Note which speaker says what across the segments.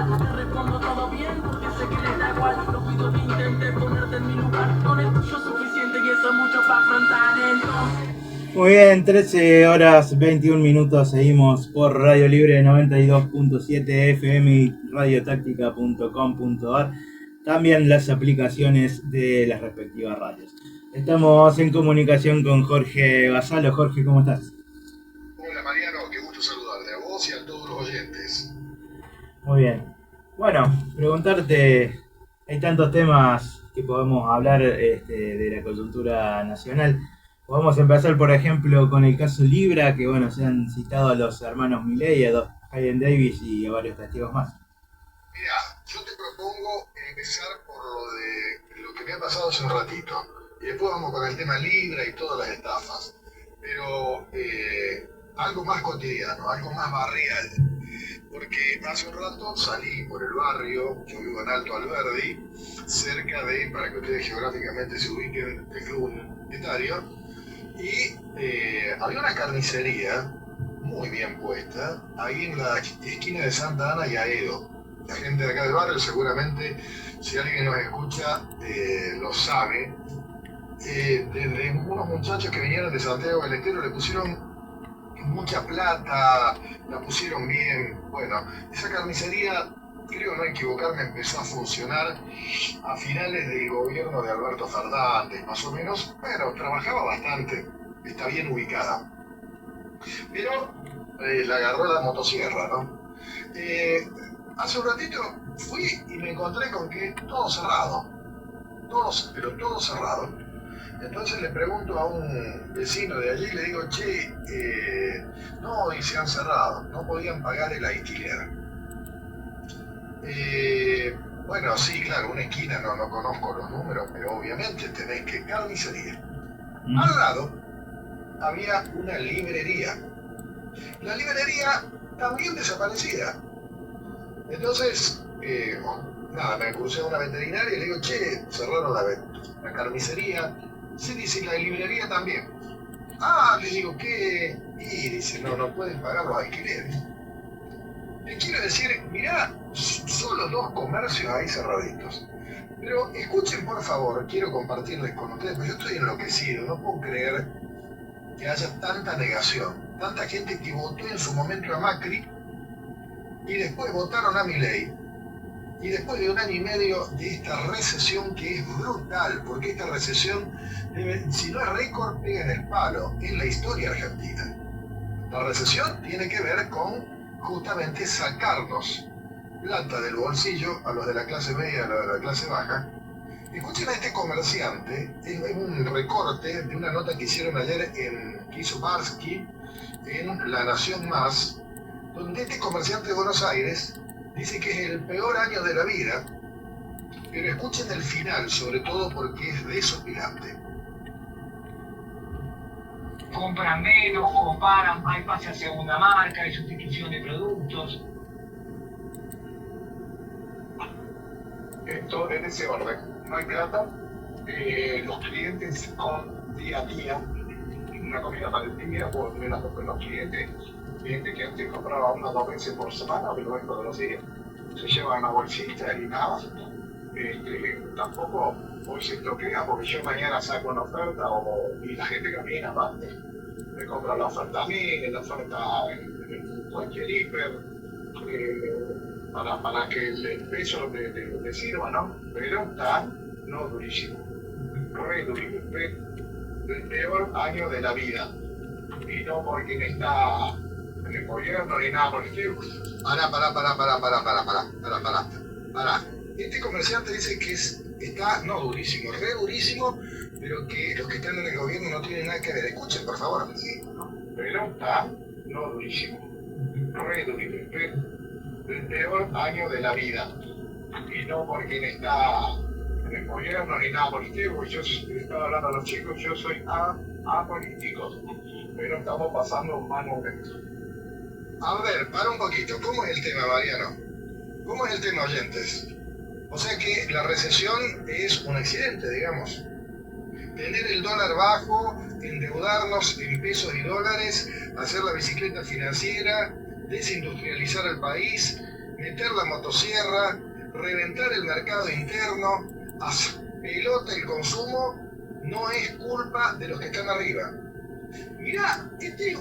Speaker 1: igual. Te respondo todo bien porque sé que les da igual. No pido que intentes ponerte en mi lugar. Con el tuyo suficiente y eso mucho para afrontar entonces.
Speaker 2: Muy bien, 13 horas 21 minutos, seguimos por Radio Libre 92.7 FM y radiotáctica.com.ar, también las aplicaciones de las respectivas radios. Estamos en comunicación con Jorge Basalo. Jorge, ¿cómo estás?
Speaker 3: Hola Mariano, qué gusto saludarte a vos y a todos los oyentes.
Speaker 2: Muy bien. Bueno, preguntarte, hay tantos temas que podemos hablar de la coyuntura nacional. Podemos empezar, por ejemplo, con el caso Libra, que bueno, se han citado a los hermanos Milei, a Biden Davis y a varios testigos más.
Speaker 3: Mira, yo te propongo empezar por lo que me ha pasado hace un ratito. Y después vamos con el tema Libra y todas las estafas. Pero algo más cotidiano, algo más barrial. Porque hace un rato salí por el barrio, yo vivo en Alto Alberdi, cerca de, para que ustedes geográficamente se ubiquen, el club universitario, y había una carnicería muy bien puesta, ahí en la esquina de Santa Ana y Aedo. La gente de acá del barrio seguramente, si alguien nos escucha, lo sabe. Desde unos muchachos que vinieron de Santiago del Estero le pusieron mucha plata, la pusieron bien. Bueno, esa carnicería, creo no equivocarme, empezó a funcionar a finales del gobierno de Alberto Fernández, más o menos. Bueno, trabajaba bastante, está bien ubicada. Pero la agarró la motosierra, ¿no? Hace un ratito fui y me encontré con que todo cerrado, pero todo cerrado. Entonces le pregunto a un vecino de allí, le digo, che, no, y se han cerrado, no podían pagar el alquiler. Bueno, sí, claro, una esquina no conozco los números, pero obviamente tenés que carnicería. Al lado había una librería. La librería también desaparecida. Entonces, nada, me crucé a una veterinaria y le digo, che, cerraron la carnicería. Sí, dice, la librería también. Ah, le digo, ¿qué? Y dice, no pueden pagar los alquileres. Le quiero decir, mirá, solo 2 comercios ahí cerraditos. Pero escuchen, por favor, quiero compartirles con ustedes, porque yo estoy enloquecido, no puedo creer que haya tanta negación, tanta gente que votó en su momento a Macri y después votaron a Milei. Y después de 1 año y medio de esta recesión que es brutal, porque esta recesión, si no es récord, pega en el palo en la historia argentina. La recesión tiene que ver con justamente sacarnos plata del bolsillo a los de la clase media y a los de la clase baja. Escuchen a este comerciante, es un recorte de una nota que hicieron ayer que hizo Barsky en La Nación Más, donde este comerciante de Buenos Aires dice que es el peor año de la vida, pero escuchen el final, sobre todo porque es desopilante.
Speaker 4: Compran menos, comparan, hay pase a segunda marca, hay sustitución de productos.
Speaker 3: Esto en ese orden. No hay plata, los clientes con día a día, una comida para el día, por menos los clientes que antes compraba 1 o 2 veces por semana, pero hoy todos los días se lleva una bolsita y nada. Tampoco hoy se toquea porque yo mañana saco una oferta y la gente camina aparte. Me compra la oferta a mí, la oferta en cualquier hiper, para que el peso le sirva, ¿no? Pero está durísimo, re durísimo, el peor año de la vida. Y no porque está en el gobierno ni nada por el estilo. Pará. Este comerciante dice que está durísimo, re durísimo, pero que los que están en el gobierno no tienen nada que ver. Escuchen, por favor. Pero está durísimo, re durísimo, el peor año de la vida. Y no porque está en el gobierno ni nada por el estilo. Yo estaba hablando a los chicos, yo soy apolítico, pero estamos pasando un mal momento. A ver, para un poquito, ¿cómo es el tema, Mariano? ¿Cómo es el tema, oyentes? O sea que la recesión es un accidente, digamos. Tener el dólar bajo, endeudarnos en pesos y dólares, hacer la bicicleta financiera, desindustrializar el país, meter la motosierra, reventar el mercado interno, hacer pelota el consumo, no es culpa de los que están arriba. Mirá, este es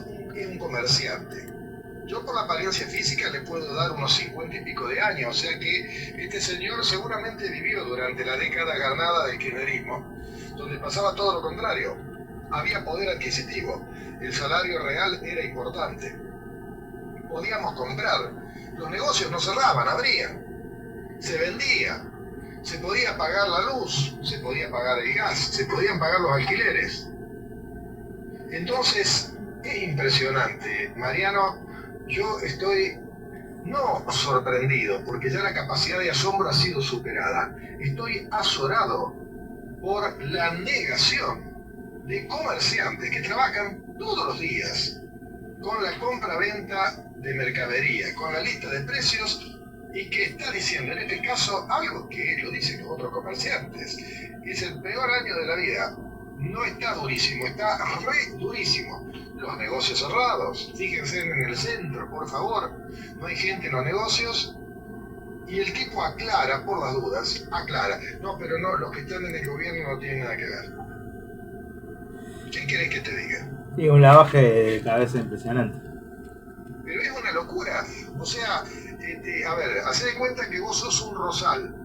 Speaker 3: un comerciante. Yo por la apariencia física le puedo dar unos 50 y pico de años, o sea que este señor seguramente vivió durante la década ganada del kirchnerismo, donde pasaba todo lo contrario. Había poder adquisitivo, el salario real era importante. Podíamos comprar, los negocios no cerraban, abrían, se vendía, se podía pagar la luz, se podía pagar el gas, se podían pagar los alquileres. Entonces, es impresionante, Mariano. Yo estoy no sorprendido, porque ya la capacidad de asombro ha sido superada. Estoy azorado por la negación de comerciantes que trabajan todos los días con la compra-venta de mercadería, con la lista de precios, y que está diciendo en este caso algo que lo dicen los otros comerciantes. Es el peor año de la vida. No está durísimo, está re durísimo. Los negocios cerrados, fíjense en el centro, por favor, no hay gente en los negocios. Y el tipo aclara, por las dudas, aclara, no, pero no, los que están en el gobierno no tienen nada que ver. ¿Qué querés que te diga?
Speaker 2: Sí, un lavaje de cabeza impresionante.
Speaker 3: Pero es una locura. O sea, a ver, hacé de cuenta que vos sos un rosal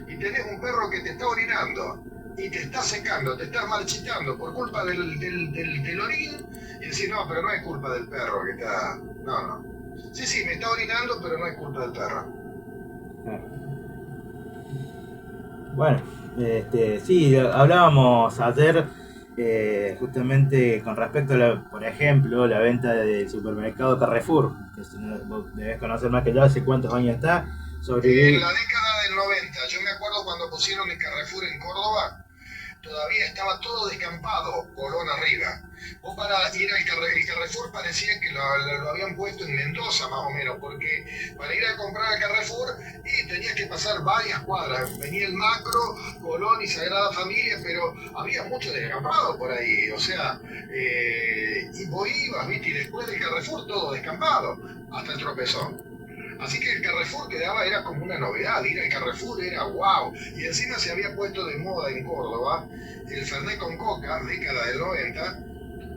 Speaker 3: y tenés un perro que te está orinando y te está secando, te está marchitando por culpa del orín, y decís, no, pero no es culpa del perro que está... No. Sí, me está orinando, pero no es culpa del perro.
Speaker 2: Bueno, sí, hablábamos ayer justamente con respecto a, por ejemplo, la venta del supermercado Carrefour, que vos debes conocer más que yo, hace cuántos años está.
Speaker 3: En la década del 90, yo me acuerdo cuando pusieron el Carrefour en Córdoba, todavía estaba todo descampado, Colón arriba. Vos para ir al Carrefour parecía que lo habían puesto en Mendoza más o menos, porque para ir a comprar al Carrefour tenías que pasar varias cuadras. Venía el Macro, Colón y Sagrada Familia, pero había mucho descampado por ahí, o sea, y vos ibas, viste, y después del Carrefour todo descampado, hasta el Tropezón. Así que el Carrefour era como una novedad, ir al Carrefour era wow. Y encima se había puesto de moda en Córdoba el Fernet con Coca, década del 90,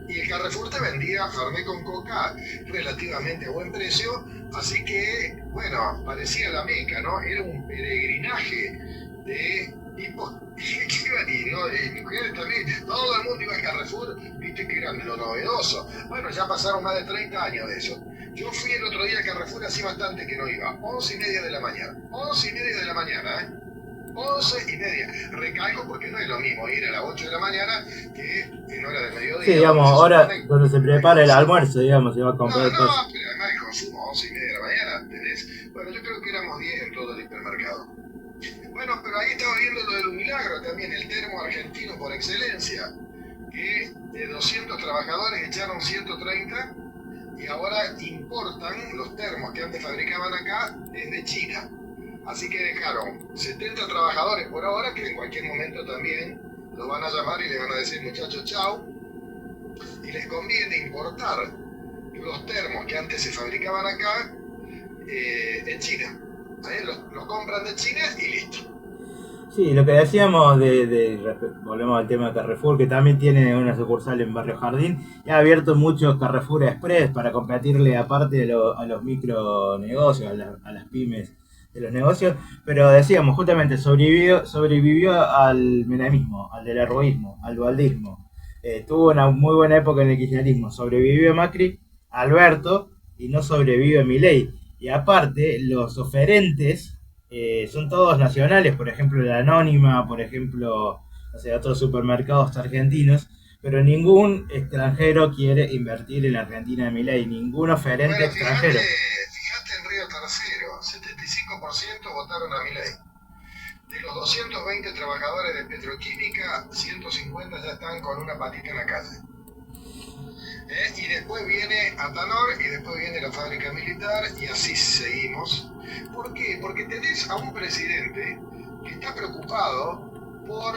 Speaker 3: y el Carrefour te vendía Fernet con Coca relativamente a buen precio, así que, bueno, parecía la Meca, ¿no? Era un peregrinaje de tipos que iban, y mujeres también, todo el mundo iba al Carrefour, viste que eran lo novedoso. Bueno, ya pasaron más de 30 años de eso. Yo fui el otro día al Carrefour, así bastante que no iba, 11:30 de la mañana, 11:30 de la mañana, 11:30. Recalco porque no es lo mismo ir a las 8 de la mañana que en hora del mediodía.
Speaker 2: Sí, digamos, ahora cuando se prepara el almuerzo, digamos, se va a comprar
Speaker 3: No,
Speaker 2: cosas.
Speaker 3: pero además el consumo, 11:30 de la mañana, tenés. Bueno, yo creo que éramos 10 en todo el hipermercado. Bueno, pero ahí estaba viendo lo del Unmilagro también, el termo argentino por excelencia, que de 200 trabajadores echaron 130 y ahora importan los termos que antes fabricaban acá desde China. Así que dejaron 70 trabajadores por ahora, que en cualquier momento también los van a llamar y les van a decir, muchachos, chao. Y les conviene importar los termos que antes se fabricaban acá en China. Los compran de China y listo.
Speaker 2: Sí, lo que decíamos volvemos al tema de Carrefour, que también tiene una sucursal en Barrio Jardín, y ha abierto muchos Carrefour Express para competirle aparte a los micronegocios, a las pymes de los negocios, pero decíamos, justamente sobrevivió al menemismo, al del erroísmo, al dualdismo. Tuvo una muy buena época en el kirchnerismo, sobrevivió Macri, Alberto, y no sobrevive Milei. Y aparte, los oferentes son todos nacionales, por ejemplo la Anónima, por ejemplo, no sé, otros supermercados argentinos, pero ningún extranjero quiere invertir en la Argentina de Milei, ningún oferente extranjero.
Speaker 3: Fíjate en Río Tercero, 75% votaron a Milei. De los 220 trabajadores de Petroquímica, 150 ya están con una patita en la calle. Y después viene Atanor y después viene la fábrica militar y así seguimos. ¿Por qué? Porque tenés a un presidente que está preocupado por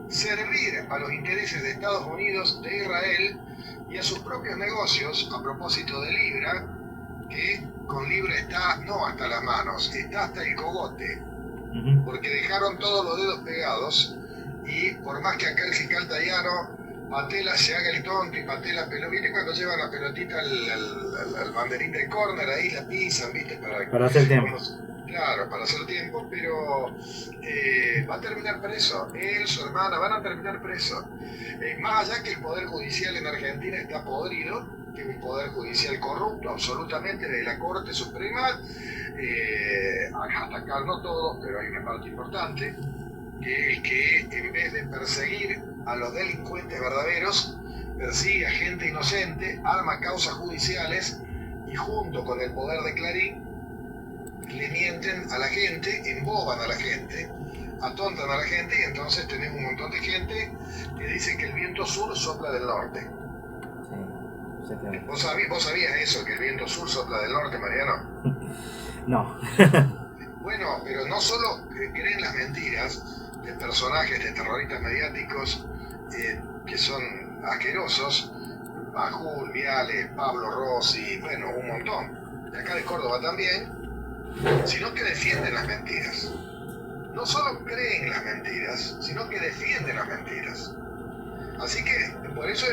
Speaker 3: servir a los intereses de Estados Unidos, de Israel y a sus propios negocios, a propósito de Libra, que con Libra está no hasta las manos, está hasta el cogote, porque dejaron todos los dedos pegados y por más que acá el fiscal Tayano Patela se haga el tonto y Patela ¿viste cuando llevan la pelotita al banderín de córner, ahí la pisan, ¿viste?
Speaker 2: Para hacer tiempo.
Speaker 3: Claro, para hacer tiempo, pero va a terminar preso. Él, su hermana, van a terminar presos. Más allá que el Poder Judicial en Argentina está podrido, que es un Poder Judicial corrupto, absolutamente, de la Corte Suprema, hasta acá no todos, pero hay una parte importante, que es que en vez de perseguir a los delincuentes verdaderos, persigue a gente inocente, arma causas judiciales y junto con el poder de Clarín le mienten a la gente, emboban a la gente, atontan a la gente y entonces tenemos un montón de gente que dice que el viento sur sopla del norte.
Speaker 2: Sí,
Speaker 3: ¿Vos sabías eso, que el viento sur sopla del norte, Mariano?
Speaker 2: No.
Speaker 3: Bueno, pero no solo creen las mentiras de personajes, de terroristas mediáticos que son asquerosos, Majul, Viale, Pablo Rossi, bueno, un montón, de acá de Córdoba también, sino que defienden las mentiras. No solo creen las mentiras, sino que defienden las mentiras. Así que, por eso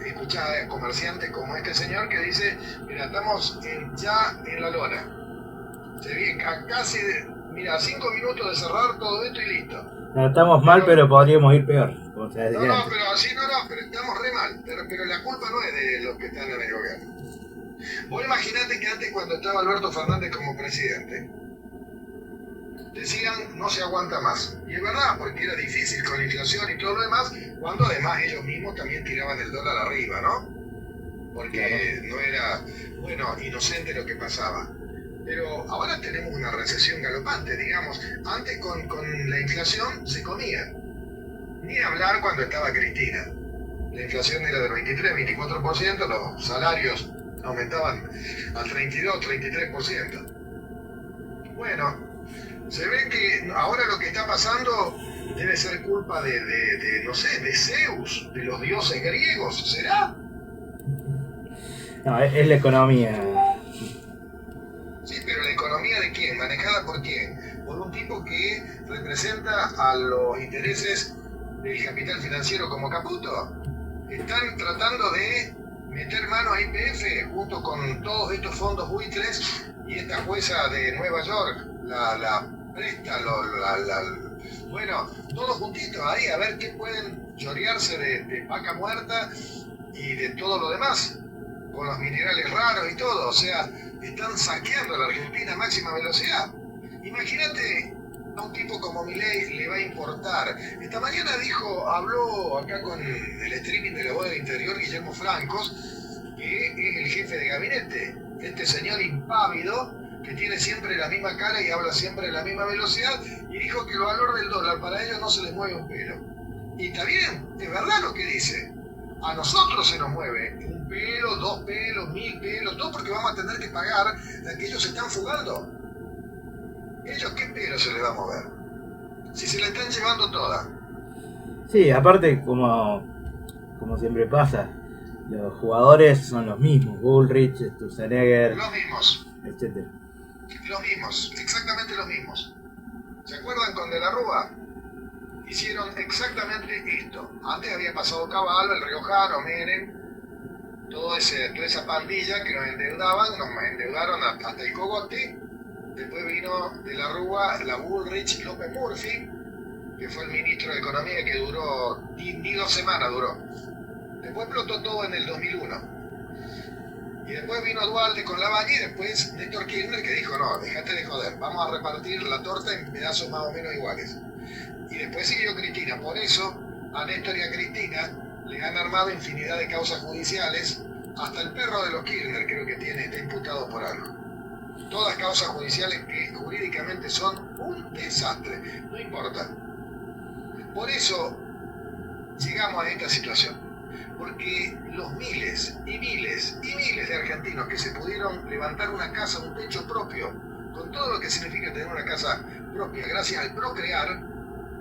Speaker 3: escucha a comerciantes como este señor que dice, mira, estamos ya en la lona. Se viene a casi, mira, 5 minutos de cerrar todo esto y listo.
Speaker 2: No, estamos mal, pero podríamos ir peor. O sea,
Speaker 3: no, pero así no, pero estamos re mal. Pero la culpa no es de los que están en el gobierno. Vos imaginate que antes, cuando estaba Alberto Fernández como presidente, decían no se aguanta más. Y es verdad, porque era difícil con la inflación y todo lo demás, cuando además ellos mismos también tiraban el dólar arriba, ¿no? Porque no era, bueno, inocente lo que pasaba. Pero ahora tenemos una recesión galopante, digamos. Antes con la inflación se comía. Ni hablar cuando estaba Cristina. La inflación era del 23-24%, los salarios aumentaban al 32-33%. Bueno, se ve que ahora lo que está pasando debe ser culpa no sé, de Zeus, de los dioses griegos, ¿será?
Speaker 2: No, es la economía.
Speaker 3: Sí, pero ¿la economía de quién? ¿Manejada por quién? Por un tipo que representa a los intereses del capital financiero como Caputo. Están tratando de meter mano a YPF junto con todos estos fondos buitres y esta jueza de Nueva York, la presta, bueno, todos juntitos ahí a ver qué pueden chorearse de vaca muerta y de todo lo demás, con los minerales raros y todo. O sea, están saqueando a la Argentina a máxima velocidad. Imagínate, a un tipo como Milei le va a importar. Esta mañana habló acá con el streaming de La Voz del Interior, Guillermo Francos, que es el jefe de gabinete. Este señor impávido, que tiene siempre la misma cara y habla siempre a la misma velocidad, y dijo que el valor del dólar para ellos no se les mueve un pelo. Y está bien, es verdad lo que dice. A nosotros se nos mueve un pelo, 2 pelos, 1000 pelos, todo porque vamos a tener que pagar a que ellos se están fugando. ¿Ellos qué pelo se les va a mover? Si se la están llevando toda.
Speaker 2: Sí, aparte, como siempre pasa, los jugadores son los mismos. Bullrich, Sturzenegger,
Speaker 3: Los mismos.
Speaker 2: etc.
Speaker 3: Los mismos, exactamente los mismos. ¿Se acuerdan con De la Rúa? Hicieron exactamente esto. Antes había pasado Caballo, el riojano, Menem, toda esa pandilla que nos endeudaron hasta el cogote. Después vino De la Rúa, la Bullrich, López Murphy, que fue el ministro de Economía que duró, ni 2 semanas duró. Después explotó todo en el 2001. Y después vino Dualde con Labaña y después Néstor Kirchner que dijo, no, dejate de joder, vamos a repartir la torta en pedazos más o menos iguales. Y después siguió Cristina. Por eso a Néstor y a Cristina le han armado infinidad de causas judiciales. Hasta el perro de los Kirchner creo que está imputado por algo. Todas causas judiciales que jurídicamente son un desastre. No importa. Por eso llegamos a esta situación. Porque los miles y miles y miles de argentinos que se pudieron levantar una casa, un techo propio, con todo lo que significa tener una casa propia, gracias al procrear,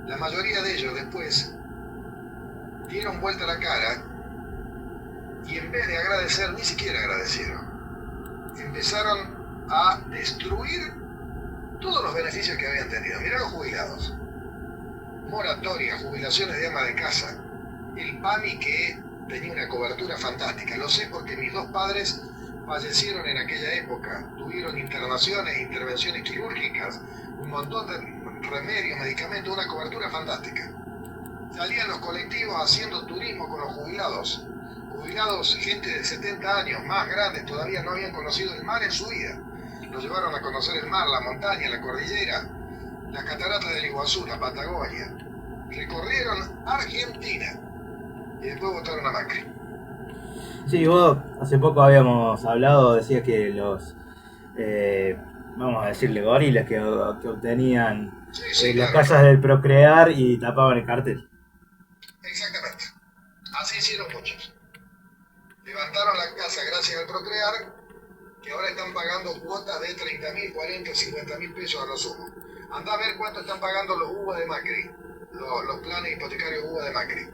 Speaker 3: la mayoría de ellos después dieron vuelta la cara y en vez de agradecer, ni siquiera agradecieron. Empezaron a destruir todos los beneficios que habían tenido. Mirá los jubilados. Moratoria, jubilaciones de ama de casa. El PAMI, que tenía una cobertura fantástica. Lo sé porque mis dos padres fallecieron en aquella época. Tuvieron internaciones, intervenciones quirúrgicas, un montón de remedios, medicamentos, una cobertura fantástica. Salían los colectivos haciendo turismo con los jubilados. Jubilados, gente de 70 años, más grandes, todavía no habían conocido el mar en su vida. Los llevaron a conocer el mar, la montaña, la cordillera, las cataratas del Iguazú, la Patagonia. Recorrieron Argentina y después votaron a Macri.
Speaker 2: Sí, vos hace poco habíamos hablado, decías que los, vamos a decirle gorilas que obtenían
Speaker 3: Sí,
Speaker 2: las
Speaker 3: claro.
Speaker 2: casas del Procrear y tapaban el cartel.
Speaker 3: Exactamente. Así hicieron muchos. Levantaron la casa gracias al Procrear, que ahora están pagando cuotas de 30.000, 40, 50.000 pesos a lo sumo. Anda a ver cuánto están pagando los UBA de Macri, los planes hipotecarios UBA de Macri.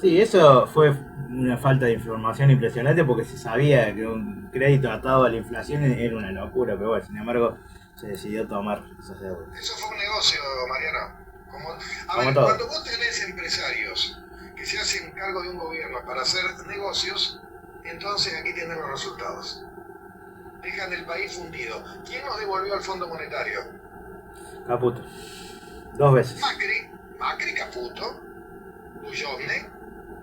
Speaker 2: Sí, eso fue una falta de información impresionante porque se sabía que un crédito atado a la inflación era una locura, pero bueno, sin embargo se decidió tomar esas deudas.
Speaker 3: Eso fue un negocio, Mariano.
Speaker 2: Como
Speaker 3: Ver,
Speaker 2: todo.
Speaker 3: cuando vos tenés empresarios que se hacen cargo de un gobierno para hacer negocios, entonces aquí tienen los resultados. Dejan el país fundido. ¿Quién nos devolvió al Fondo Monetario?
Speaker 2: Caputo. 2 veces.
Speaker 3: Macri, Caputo, Bullone,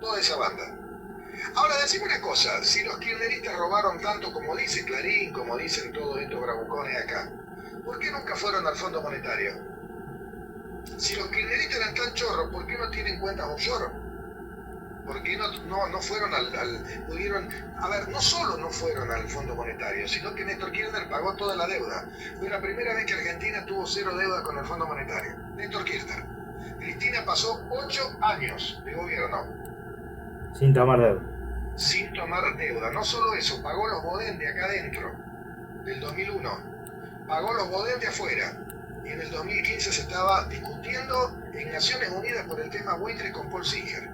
Speaker 3: toda esa banda. Ahora, decime una cosa, si los kirchneristas robaron tanto como dice Clarín, como dicen todos estos bravucones acá, ¿por qué nunca fueron al Fondo Monetario? Si los kirchneristas eran tan chorros, ¿por qué no tienen cuentas offshore? ¿Por qué no fueron pudieron, a ver, no solo no fueron al Fondo Monetario, sino que Néstor Kirchner pagó toda la deuda. Fue la primera vez que Argentina tuvo 0 deuda con el Fondo Monetario. Néstor Kirchner. Cristina pasó 8 años de gobierno
Speaker 2: Sin tomar deuda.
Speaker 3: sin tomar deuda. No solo eso, pagó los Bodén de acá adentro, del 2001. Pagó los Bodén de afuera. Y en el 2015 se estaba discutiendo en Naciones Unidas por el tema buitres con Paul Singer.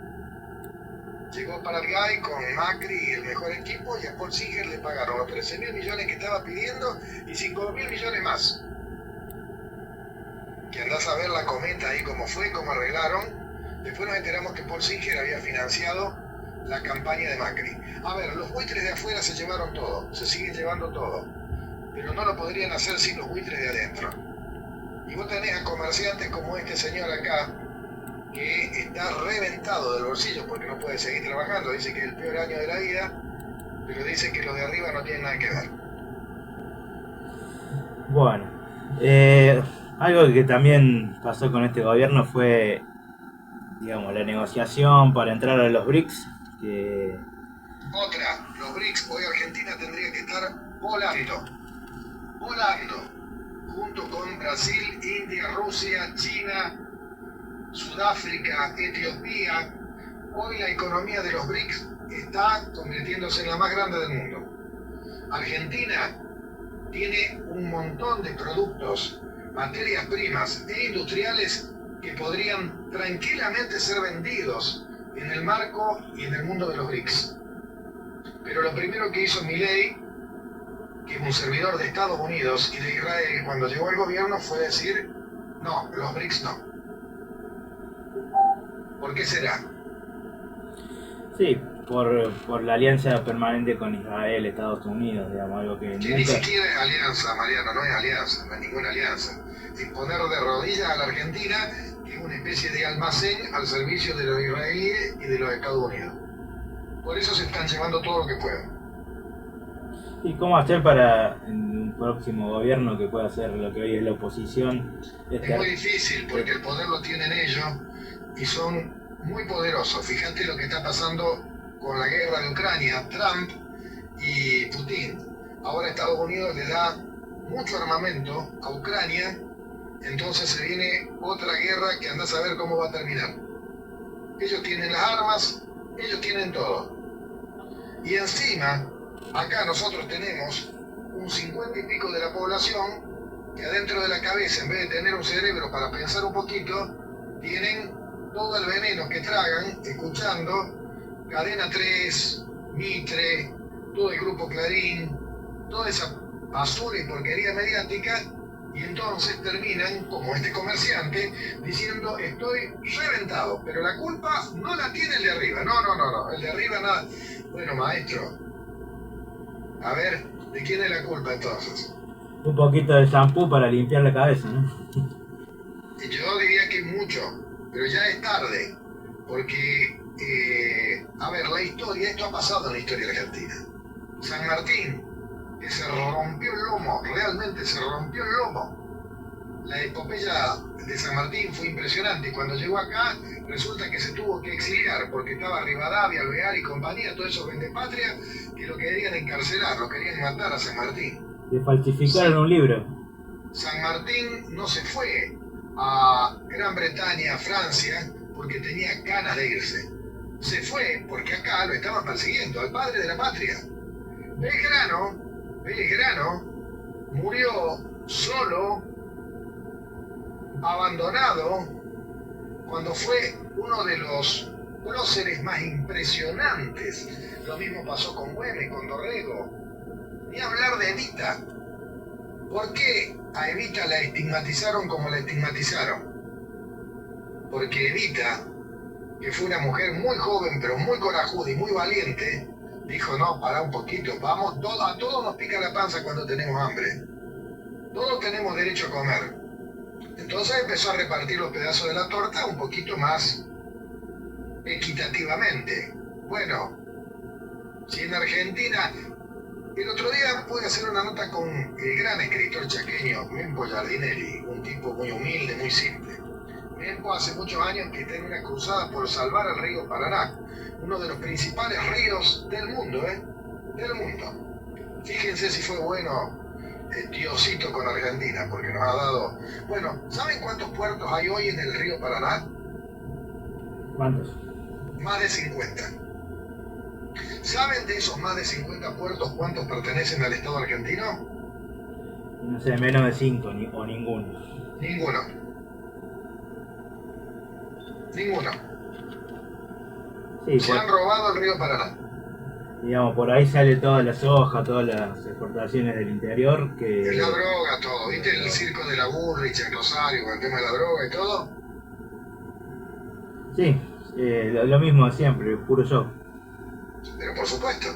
Speaker 3: Llegó Paraguay con Macri y el mejor equipo, y a Paul Singer le pagaron los 13.000 millones que estaba pidiendo y 5.000 millones más. Que andás a ver la cometa ahí cómo fue, cómo arreglaron. Después nos enteramos que Paul Singer había financiado la campaña de Macri. A ver, los buitres de afuera se llevaron todo, se siguen llevando todo, pero no lo podrían hacer sin los buitres de adentro. Y vos tenés a comerciantes como este señor acá, que está reventado del bolsillo porque no puede seguir trabajando. Dice que es el peor año de la vida, pero dice que los de arriba no tienen nada que ver.
Speaker 2: Bueno, algo que también pasó con este gobierno fue, digamos, la negociación para entrar a los BRICS, que
Speaker 3: Otra, los BRICS, hoy Argentina tendría que estar volando, junto con Brasil, India, Rusia, China, Sudáfrica, Etiopía. Hoy la economía de los BRICS está convirtiéndose en la más grande del mundo. Argentina tiene un montón de productos, materias primas e industriales que podrían tranquilamente ser vendidos en el marco y en el mundo de los BRICS. Pero lo primero que hizo Milei, que es un servidor de Estados Unidos y de Israel, cuando llegó al gobierno, fue decir: no, los BRICS no. ¿Por qué será?
Speaker 2: sí, por la alianza permanente con Israel, Estados Unidos, digamos, algo que
Speaker 3: Que ni
Speaker 2: nunca...
Speaker 3: siquiera es alianza, Mariano, no es alianza, no es ninguna alianza. Es poner de rodillas a la Argentina, que es una especie de almacén al servicio de los israelíes y de los Estados Unidos. Por eso se están llevando todo lo que pueden.
Speaker 2: ¿Y cómo hacer para en un próximo gobierno que pueda hacer lo que hoy es la oposición?
Speaker 3: Es muy difícil porque el poder lo tienen ellos y son muy poderosos. Fíjate lo que está pasando con la guerra de Ucrania, Trump y Putin. Ahora Estados Unidos le da mucho armamento a Ucrania, entonces se viene otra guerra que andás a ver cómo va a terminar. Ellos tienen las armas, ellos tienen todo. Y encima, acá nosotros tenemos un 50 y pico de la población que adentro de la cabeza, en vez de tener un cerebro para pensar un poquito, tienen todo el veneno que tragan escuchando Cadena 3, Mitre, todo el grupo Clarín, toda esa basura y porquería mediática, y entonces terminan, como este comerciante, diciendo estoy reventado, pero la culpa no la tiene el de arriba. No, el de arriba nada. Bueno, maestro, a ver, ¿de quién es la culpa entonces?
Speaker 2: Un poquito de shampoo para limpiar la cabeza, ¿no?
Speaker 3: Yo diría que mucho, pero ya es tarde, porque, a ver, la historia, esto ha pasado en la historia argentina. San Martín, que se rompió el lomo, realmente se rompió el lomo. La epopeya de San Martín fue impresionante y cuando llegó acá resulta que se tuvo que exiliar porque estaba Rivadavia, Alvear y compañía, todos esos vendepatria que lo querían encarcelar, lo querían matar a San Martín.
Speaker 2: Le falsificaron un libro.
Speaker 3: San Martín no se fue a Gran Bretaña, a Francia, porque tenía ganas de irse. Se fue porque acá lo estaban persiguiendo, al padre de la patria. Belgrano murió solo, abandonado, cuando fue uno de los próceres más impresionantes. Lo mismo pasó con Güemes, con Dorrego. Ni hablar de Evita. ¿Por qué a Evita la estigmatizaron como la estigmatizaron? Porque Evita, que fue una mujer muy joven, pero muy corajuda y muy valiente, dijo, no, pará un poquito, vamos, a todos nos pica la panza cuando tenemos hambre. Todos tenemos derecho a comer. Entonces empezó a repartir los pedazos de la torta un poquito más equitativamente. Bueno, si en Argentina... El otro día pude hacer una nota con el gran escritor chaqueño, Mempo Giardinelli, un tipo muy humilde, muy simple. Mempo hace muchos años que está en una cruzada por salvar al río Paraná, uno de los principales ríos del mundo, Del mundo. Fíjense si fue bueno Diosito con Argentina, porque nos ha dado... Bueno, ¿saben cuántos puertos hay hoy en el río Paraná?
Speaker 2: ¿Cuántos?
Speaker 3: Más de 50. ¿Saben de esos más de 50 puertos cuántos pertenecen al Estado argentino?
Speaker 2: No sé, menos de 5 o ninguno.
Speaker 3: Ninguno.
Speaker 2: Sí,
Speaker 3: Se han robado el río Paraná.
Speaker 2: Digamos, por ahí sale toda la soja, todas las exportaciones del interior que...
Speaker 3: Es la droga, todo. ¿Viste el circo de la Bullrich en Rosario con el tema de la droga y todo?
Speaker 2: Sí, lo mismo de siempre, puro show.
Speaker 3: Pero por supuesto.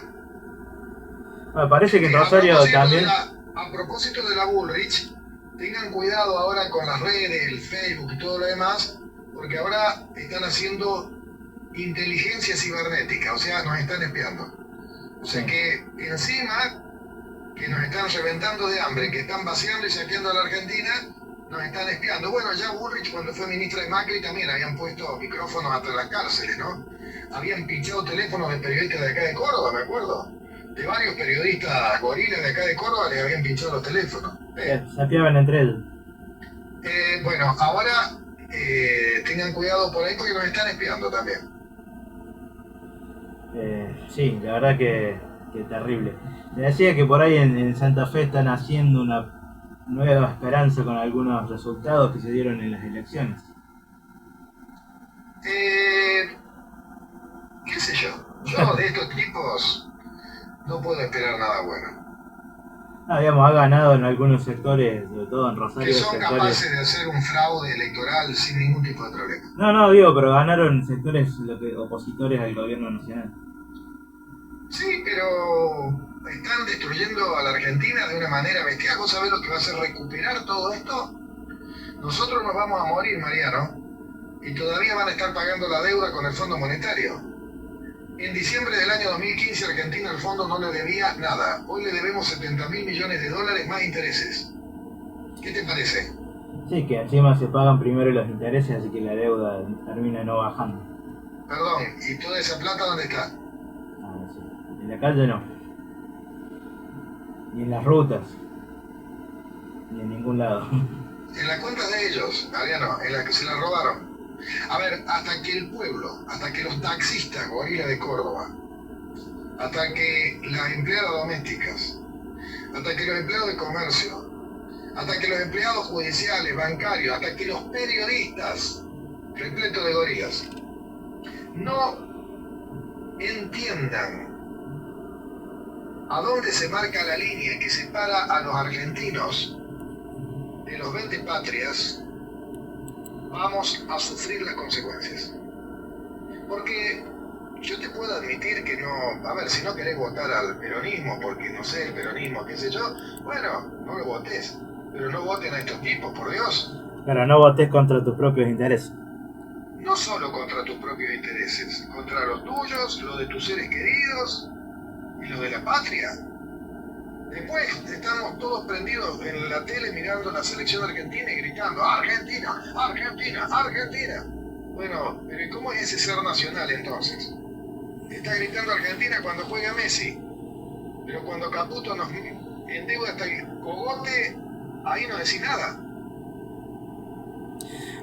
Speaker 2: Bueno, parece que en Rosario también...
Speaker 3: A propósito de la Bullrich, tengan cuidado ahora con las redes, el Facebook y todo lo demás, porque ahora están haciendo inteligencia cibernética, o sea, nos están espiando. O sea que encima que nos están reventando de hambre, que están vaciando y saqueando a la Argentina, nos están espiando. Bueno, ya Bullrich cuando fue ministra de Macri también habían puesto micrófonos hasta las cárceles, ¿no? Habían pinchado teléfonos de periodistas de acá de Córdoba, me acuerdo. De varios periodistas gorilas de acá de Córdoba les habían pinchado los teléfonos.
Speaker 2: Sapeaban entre ellos.
Speaker 3: Bueno, ahora tengan cuidado por ahí porque nos están espiando también.
Speaker 2: Sí, la verdad que terrible. Me decía que por ahí en Santa Fe están haciendo una nueva esperanza con algunos resultados que se dieron en las elecciones.
Speaker 3: ¿Qué sé yo? Yo de estos tipos no puedo esperar nada bueno.
Speaker 2: No, digamos, ha ganado en algunos sectores, sobre todo en Rosario.
Speaker 3: Que son capaces de hacer un fraude electoral sin ningún tipo de problema.
Speaker 2: No, digo, pero ganaron sectores opositores al gobierno nacional.
Speaker 3: Sí, pero están destruyendo a la Argentina de una manera bestial. ¿Vos sabés lo que va a hacer recuperar todo esto? Nosotros nos vamos a morir, Mariano, y todavía van a estar pagando la deuda con el Fondo Monetario. En diciembre del año 2015 Argentina al fondo no le debía nada. Hoy le debemos 70.000 millones de dólares más intereses. ¿Qué te parece?
Speaker 2: Sí, que encima se pagan primero los intereses, así que la deuda termina no bajando.
Speaker 3: Perdón, ¿y toda esa plata dónde está?
Speaker 2: Sí. En la calle no. Ni en las rutas. Ni en ningún lado.
Speaker 3: En la cuenta de ellos, Mariano, en la que se la robaron. A ver, hasta que el pueblo, hasta que los taxistas, gorilas de Córdoba, hasta que las empleadas domésticas, hasta que los empleados de comercio, hasta que los empleados judiciales, bancarios, hasta que los periodistas, repletos de gorilas, no entiendan ¿A dónde se marca la línea que separa a los argentinos de los 20 patrias? Vamos a sufrir las consecuencias. Porque yo te puedo admitir que no... A ver, si no querés votar al peronismo, porque no sé, el peronismo, qué sé yo, bueno, no lo votés. Pero no voten a estos tipos, por Dios.
Speaker 2: Claro, no votes contra tus propios intereses.
Speaker 3: No solo contra tus propios intereses, contra los tuyos, los de tus seres queridos y los de la patria. Después estamos todos prendidos en la tele mirando la selección argentina y gritando ¡Argentina! ¡Argentina! ¡Argentina! Bueno, pero ¿y cómo es ese ser nacional entonces? Está gritando Argentina cuando juega Messi, pero cuando Caputo nos endeuda hasta el cogote, ahí no decís nada.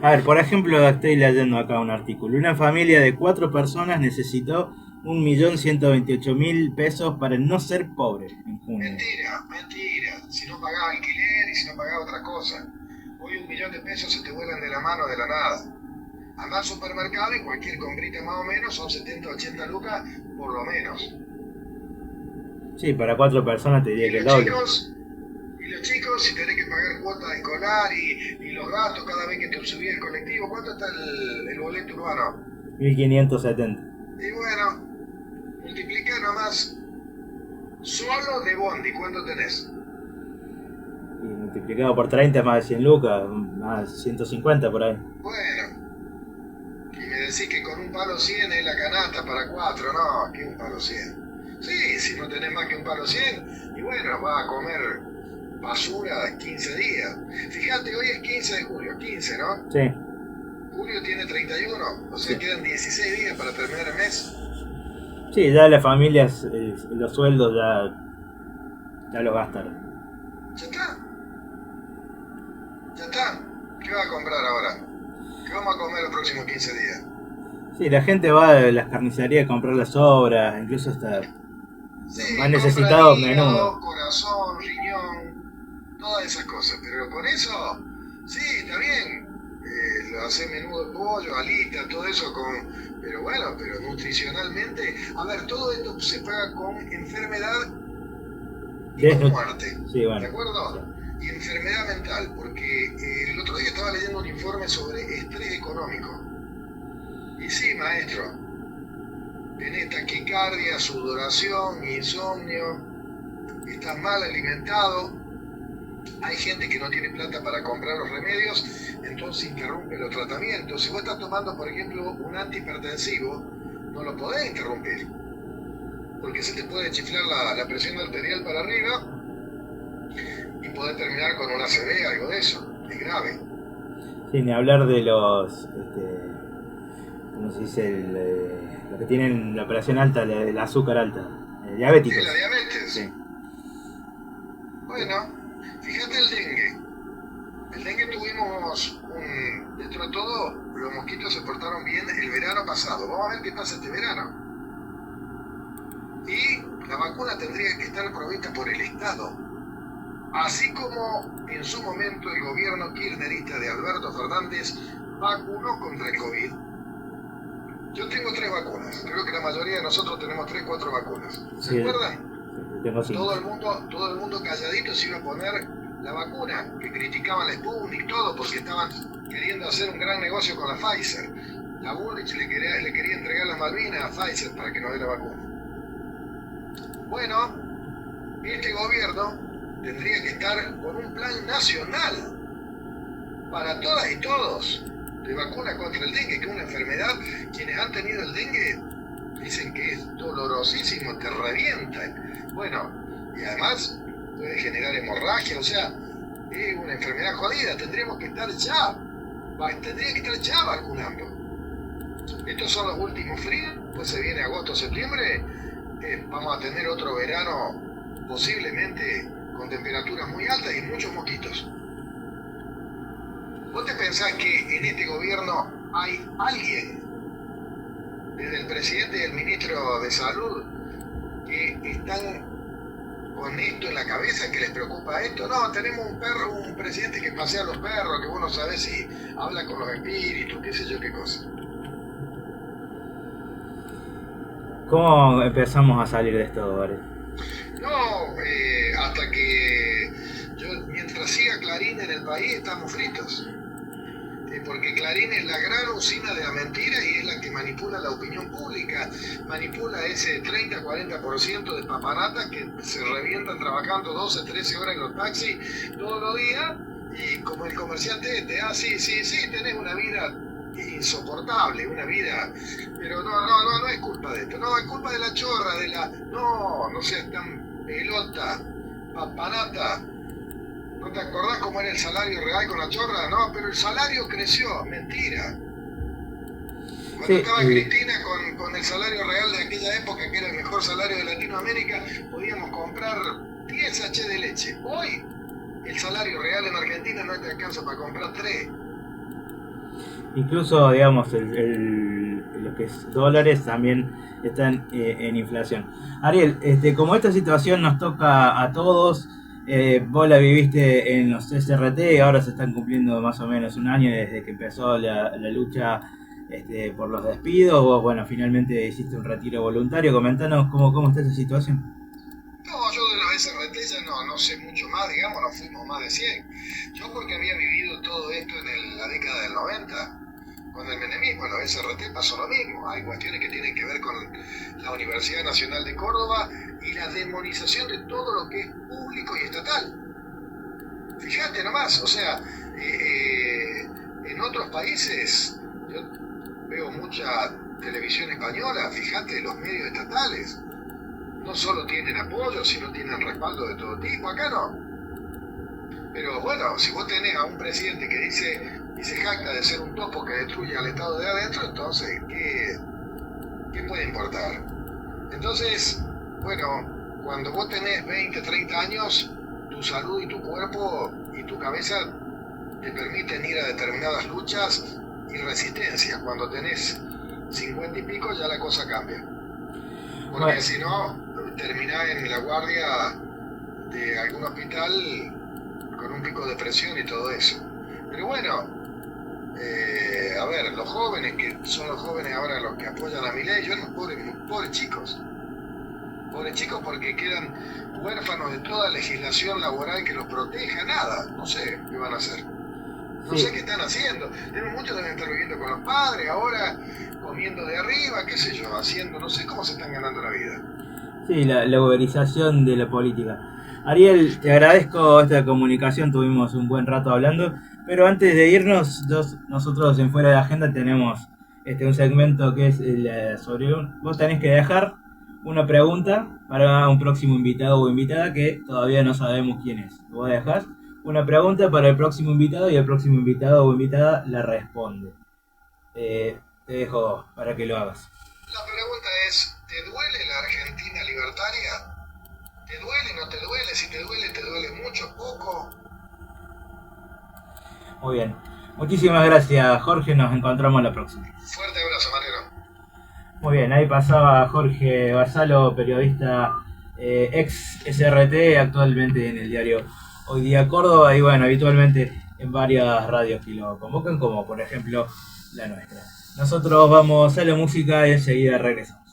Speaker 2: A ver, por ejemplo, estoy leyendo acá un artículo. Una familia de 4 personas necesitó 1.128.000 pesos para no ser pobre en junio.
Speaker 3: Mentira, mentira. Si no pagaba alquiler y si no pagaba otra cosa. Hoy 1 millón de pesos se te vuelan de la mano de la nada. Andá al supermercado y cualquier comprita más o menos son 70, 80 lucas por lo menos.
Speaker 2: Sí, para 4 personas te diría que el doble.
Speaker 3: Y los chicos, si tenés que pagar cuotas escolar y los gastos cada vez que te subís el colectivo, ¿cuánto está el boleto urbano?
Speaker 2: 1.570.
Speaker 3: Y bueno, multiplica nomás solo de bondi, ¿cuánto tenés?
Speaker 2: Y multiplicado por 30 más de 100 lucas, más 150 por ahí.
Speaker 3: Bueno, y me decís que con un palo 100 es la canasta para 4, no, que un palo 100. Sí, si no tenés más que un palo 100, y bueno, vas a comer basura 15 días. Fíjate, hoy es 15 de julio, 15, ¿no?
Speaker 2: Sí.
Speaker 3: Julio tiene 31, o sea,
Speaker 2: Sí.
Speaker 3: quedan 16 días para terminar el mes.
Speaker 2: Sí, ya las familias, los sueldos ya los gastaron.
Speaker 3: Ya está. Ya está. ¿Qué vas a comprar ahora? ¿Qué vamos a comer los próximos 15 días?
Speaker 2: Sí, la gente va a las carnicerías a comprar las sobras, incluso hasta
Speaker 3: Sí,
Speaker 2: más necesitados
Speaker 3: compra hígado,
Speaker 2: menudo.
Speaker 3: corazón, riñón, todas esas cosas. Pero con eso, sí, está bien. Lo hace menudo de pollo, alitas, todo eso con... Pero bueno, pero nutricionalmente... A ver, todo esto se paga con enfermedad y con muerte.
Speaker 2: Sí, bueno.
Speaker 3: ¿De acuerdo? Y enfermedad mental, porque el otro día estaba leyendo un informe sobre estrés económico. Y sí, maestro, tenés taquicardia, sudoración, insomnio, estás mal alimentado, hay gente que no tiene plata para comprar los remedios, entonces interrumpe los tratamientos. Si vos estás tomando, por ejemplo, un antihipertensivo, no lo podés interrumpir, porque se te puede chiflar la presión arterial para arriba y podés terminar con una ACV, algo de eso, es grave.
Speaker 2: Sí, ni hablar de los, ¿cómo se dice? Los que tienen la operación alta, el azúcar alta, diabéticos.
Speaker 3: Sí, la diabetes.
Speaker 2: Sí.
Speaker 3: Bueno, fíjate el dengue. El dengue tuvimos dentro de todo, los mosquitos se portaron bien el verano pasado. Vamos a ver qué pasa este verano. Y la vacuna tendría que estar provista por el Estado. Así como en su momento el gobierno kirchnerista de Alberto Fernández vacunó contra el COVID. Yo tengo 3 vacunas. Creo que la mayoría de nosotros tenemos 3, 4 vacunas. ¿Se
Speaker 2: Sí.
Speaker 3: acuerdan?
Speaker 2: Tengo 5.
Speaker 3: Todo el mundo calladito se iba a poner la vacuna, que criticaban la Sputnik, todo, porque estaban queriendo hacer un gran negocio con la Pfizer. La Bullrich le quería entregar las Malvinas a Pfizer para que nos dé la vacuna. Bueno, este gobierno tendría que estar con un plan nacional para todas y todos de vacuna contra el dengue, que es una enfermedad, quienes han tenido el dengue dicen que es dolorosísimo, te revientan. Bueno, y además puede generar hemorragia, o sea, es una enfermedad jodida, tendría que estar ya vacunando. Estos son los últimos fríos, pues se viene agosto, septiembre, vamos a tener otro verano posiblemente con temperaturas muy altas y muchos mosquitos. ¿Vos te pensás que en este gobierno hay alguien, desde el presidente y el ministro de Salud, que están con esto en la cabeza, que les preocupa esto? No, tenemos un presidente que pasea a los perros, que vos no sabés si habla con los espíritus, qué sé yo qué cosa.
Speaker 2: ¿Cómo empezamos a salir de esto, Vare?
Speaker 3: No, hasta que mientras siga Clarín en el país, estamos fritos. Porque Clarín es la gran usina de la mentira y es la que manipula la opinión pública, manipula ese 30-40% de papanatas que se revientan trabajando 12, 13 horas en los taxis todos los días, y como el comerciante sí, tenés una vida insoportable, una vida, pero no es culpa de esto, no, es culpa de la chorra, no seas tan pelota, papanata. ¿No te acordás cómo era el salario real con la chorra? No, pero el salario creció, mentira. Cuando estaba Cristina con el salario real de aquella época, que era el mejor salario de Latinoamérica, podíamos comprar 10 H de leche. Hoy, el salario real en Argentina no te alcanza para comprar 3.
Speaker 2: Incluso, digamos, lo que es dólares también están en inflación. Ariel, como esta situación nos toca a todos, vos la viviste en los SRT y ahora se están cumpliendo más o menos un año desde que empezó la lucha por los despidos. Vos, bueno, finalmente hiciste un retiro voluntario. Comentanos cómo está esa situación.
Speaker 3: No, yo de los SRT ya no sé mucho más, digamos, no fuimos más de 100. Yo porque había vivido todo esto en la década del 90. Con el menemismo, en los SRT pasó lo mismo. Hay cuestiones que tienen que ver con la Universidad Nacional de Córdoba y la demonización de todo lo que es público y estatal. Fíjate nomás, o sea, en otros países, yo veo mucha televisión española, fíjate, los medios estatales no solo tienen apoyo, sino tienen respaldo de todo tipo. Acá no. Pero bueno, si vos tenés a un presidente que dice y se jacta de ser un topo que destruye al Estado de adentro, entonces, ¿qué puede importar? Entonces, bueno, cuando vos tenés 20, 30 años, tu salud y tu cuerpo y tu cabeza te permiten ir a determinadas luchas y resistencia. Cuando tenés 50 y pico ya la cosa cambia. Porque bueno, si no, terminás en la guardia de algún hospital con un pico de presión y todo eso. Pero bueno, a ver, los jóvenes, que son los jóvenes ahora los que apoyan a Milei, pobres chicos porque quedan huérfanos de toda legislación laboral que los proteja, nada, no sé qué van a hacer, no sé qué están haciendo. Muchos deben estar viviendo con los padres ahora, comiendo de arriba, qué sé yo, haciendo, no sé cómo se están ganando la vida.
Speaker 2: Sí, la uberización de la política. Ariel, te agradezco esta comunicación, tuvimos un buen rato hablando, pero antes de irnos, nosotros en Fuera de Agenda tenemos un segmento que es vos tenés que dejar una pregunta para un próximo invitado o invitada que todavía no sabemos quién es. Vos dejás una pregunta para el próximo invitado y el próximo invitado o invitada la responde. Te dejo para que lo hagas.
Speaker 3: La pregunta es, ¿te duele la Argentina libertaria? ¿Te duele, no te duele? Si te duele mucho, poco.
Speaker 2: Muy bien. Muchísimas gracias, Jorge. Nos encontramos la próxima.
Speaker 3: Fuerte abrazo, Manero.
Speaker 2: Muy bien, ahí pasaba Jorge Basalo, periodista ex SRT, actualmente en el diario Hoy Día Córdoba y bueno, habitualmente en varias radios que lo convocan, como por ejemplo la nuestra. Nosotros vamos a la música y enseguida regresamos.